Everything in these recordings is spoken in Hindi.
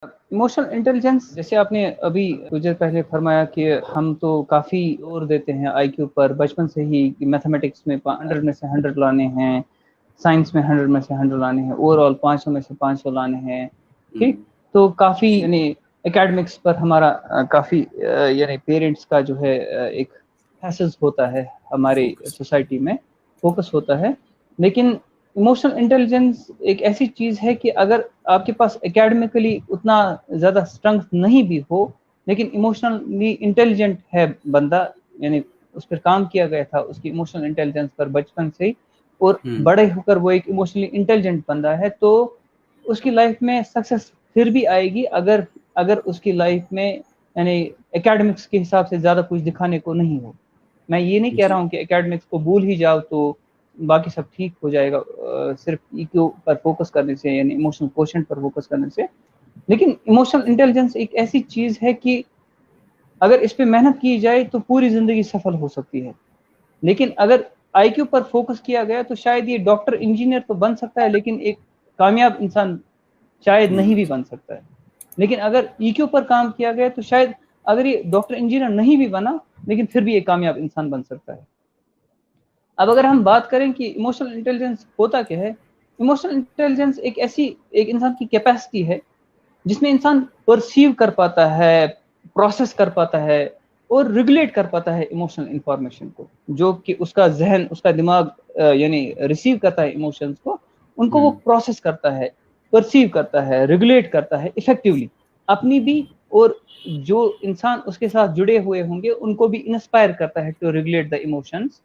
इमोशनल इंटेलिजेंस, जैसे आपने अभी कुछ देर पहले फरमाया कि हम तो काफ़ी जोर देते हैं आईक्यू पर बचपन से ही, कि मैथमेटिक्स में 100 में से 100 लाने हैं, साइंस में 100 में से 100 लाने हैं, ओवरऑल 500 में से 500 लाने हैं। ठीक, तो काफ़ी यानी एकेडमिक्स पर हमारा काफ़ी यानी पेरेंट्स का जो है एक हैसेस होता है, हमारे सोसाइटी में फोकस होता है। लेकिन इमोशनल इंटेलिजेंस एक ऐसी चीज़ है कि अगर आपके पास एकेडमिकली उतना ज़्यादा स्ट्रेंथ नहीं भी हो, लेकिन इमोशनली इंटेलिजेंट है बंदा, यानी उस पर काम किया गया था उसकी इमोशनल इंटेलिजेंस पर बचपन से ही, और बड़े होकर वो एक इमोशनली इंटेलिजेंट बंदा है, तो उसकी लाइफ में सक्सेस फिर भी आएगी अगर अगर उसकी लाइफ में यानी एकेडमिक्स के हिसाब से ज़्यादा कुछ दिखाने को नहीं हो। मैं ये नहीं कह रहा हूँ कि एकेडमिक्स को भूल ही जाओ तो बाकी सब ठीक हो जाएगा सिर्फ ईक्यू पर फोकस करने से, यानी इमोशनल क्वोशंट पर फोकस करने से। लेकिन इमोशनल इंटेलिजेंस एक ऐसी चीज है कि अगर इस पे मेहनत की जाए तो पूरी जिंदगी सफल हो सकती है। लेकिन अगर आईक्यू पर फोकस किया गया तो शायद ये डॉक्टर इंजीनियर तो बन सकता है, लेकिन एक कामयाब इंसान शायद नहीं भी बन सकता है। लेकिन अगर ईक्यू पर काम किया गया तो शायद अगर ये डॉक्टर इंजीनियर नहीं भी बना, लेकिन फिर भी एक कामयाब इंसान बन सकता है। अब अगर हम बात करें कि इमोशनल इंटेलिजेंस होता क्या है, इमोशनल इंटेलिजेंस एक ऐसी एक इंसान की कैपेसिटी है जिसमें इंसान परसीव कर पाता है, प्रोसेस कर पाता है और रेगुलेट कर पाता है इमोशनल इंफॉर्मेशन को, जो कि उसका जहन, उसका दिमाग यानी रिसीव करता है इमोशंस को, उनको वो प्रोसेस करता है, परसीव करता है, रेगुलेट करता है इफेक्टिवली, अपनी भी और जो इंसान उसके साथ जुड़े हुए होंगे उनको भी इंस्पायर करता है टू रेगुलेट द इमोशंस।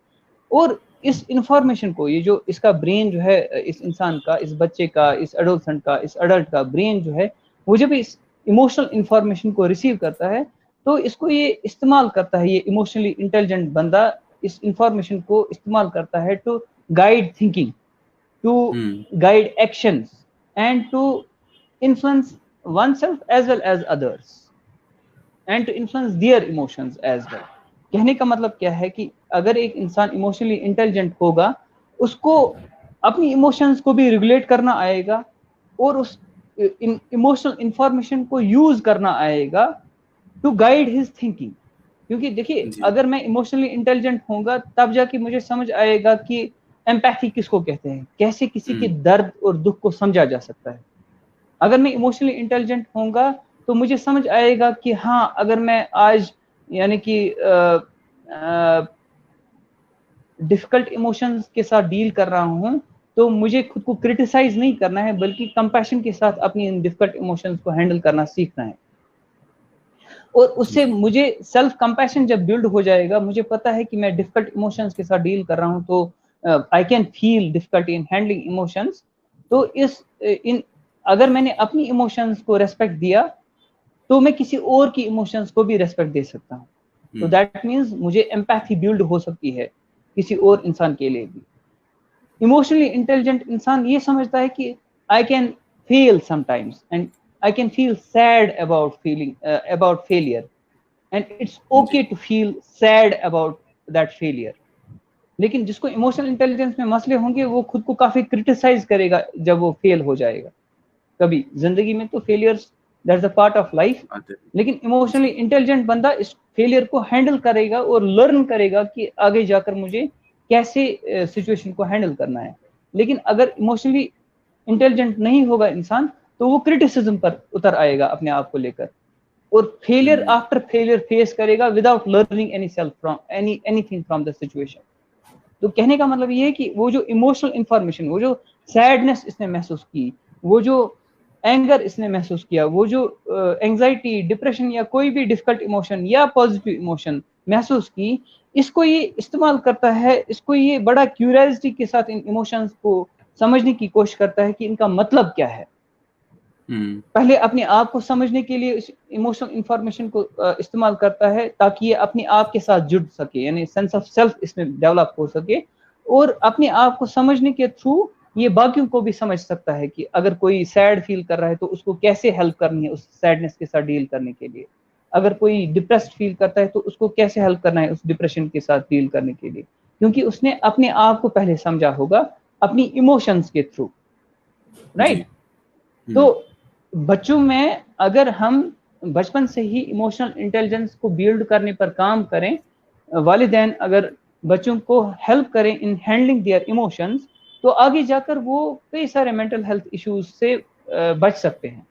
और इस इंफॉर्मेशन को, ये जो इसका ब्रेन जो है इस इंसान का, इस बच्चे का, इस एडोलसेंट का, इस अडल्ट का ब्रेन जो है, वो जब इस इमोशनल इंफॉर्मेशन को रिसीव करता है तो इसको ये इस्तेमाल करता है, ये इमोशनली इंटेलिजेंट बंदा इस इंफॉर्मेशन को इस्तेमाल करता है to guide thinking, to guide actions and to influence oneself as well as others and to influence their emotions as well। कहने का मतलब क्या है कि अगर एक इंसान इमोशनली इंटेलिजेंट होगा, उसको अपनी इमोशंस को भी रेगुलेट करना आएगा और उस इमोशनल इंफॉर्मेशन को यूज करना आएगा टू गाइड हिज थिंकिंग। क्योंकि देखिए, अगर मैं इमोशनली इंटेलिजेंट होऊंगा तब जाके मुझे समझ आएगा कि एम्पैथी किसको कहते हैं, कैसे किसी के दर्द और दुख को समझा जा सकता है। अगर मैं इमोशनली इंटेलिजेंट होऊंगा तो मुझे समझ आएगा कि हाँ, अगर मैं आज यानी कि डिफिकल्ट इमोशंस के साथ डील कर रहा हूँ, तो मुझे खुद को क्रिटिसाइज नहीं करना है, बल्कि कंपैशन के साथ अपनी इन डिफिकल्ट इमोशंस को हैंडल करना सीखना है। और उससे मुझे सेल्फ कंपैशन जब बिल्ड हो जाएगा, मुझे पता है कि मैं डिफिकल्ट इमोशंस के साथ डील कर रहा हूँ, तो आई can feel difficulty in handling emotions. तो अगर मैंने अपनी इमोशंस को रेस्पेक्ट दिया तो मैं किसी और की इमोशंस को भी रेस्पेक्ट दे सकता हूँ। तो दैट मीन्स मुझे एम्पैथी बिल्ड हो सकती है किसी और इंसान के लिए भी। इमोशनली इंटेलिजेंट इंसान ये समझता है कि I can feel sometimes and I can feel sad about failure and it's okay to feel sad about that failure. लेकिन जिसको इमोशनल इंटेलिजेंस में मसले होंगे वो खुद को काफी क्रिटिसाइज करेगा जब वो फेल हो जाएगा। कभी जिंदगी में तो failures, that's a part of life, लेकिन इमोशनली इंटेलिजेंट बंदा इस फेलियर को हैंडल करेगा और लर्न करेगा कि आगे जाकर मुझे कैसे सिचुएशन को हैंडल करना है। लेकिन अगर इमोशनली इंटेलिजेंट नहीं होगा इंसान तो वो क्रिटिसिज्म पर उतर आएगा अपने आप को लेकर, और फेलियर आफ्टर फेलियर फेस करेगा without learning anything from the situation. तो कहने का मतलब ये है कि वो जो इमोशनल इंफॉर्मेशन, वो जो सैडनेस इसने महसूस की, वो जो एंगर इसने महसूस किया, वो जो एंजाइटी, डिप्रेशन या कोई भी डिफिकल्ट इमोशन या पॉजिटिव इमोशन महसूस की, इसको ये इस्तेमाल करता है, इसको ये बड़ा क्यूरियोसिटी के साथ इन इमोशंस को समझने की कोशिश करता है कि इनका मतलब क्या है। पहले अपने आप को समझने के लिए इस इमोशनल इंफॉर्मेशन को इस्तेमाल करता है ताकि ये अपने आप के साथ जुड़ सके, यानी सेंस ऑफ सेल्फ इसमें डेवलप हो सके, और अपने आप को समझने के थ्रू ये बाकियों को भी समझ सकता है कि अगर कोई सैड फील कर रहा है तो उसको कैसे हेल्प करनी है उस सैडनेस के साथ डील करने के लिए। अगर कोई डिप्रेस्ड फील करता है तो उसको कैसे हेल्प करना है उस डिप्रेशन के साथ डील करने के लिए, क्योंकि उसने अपने आप को पहले समझा होगा अपनी इमोशंस के थ्रू, राइट। तो बच्चों में अगर हम बचपन से ही इमोशनल इंटेलिजेंस को बिल्ड करने पर काम करें, वालिदैन अगर बच्चों को हेल्प करें इन हैंडलिंग देयर इमोशंस, तो आगे जाकर वो कई सारे मेंटल हेल्थ इश्यूज से बच सकते हैं।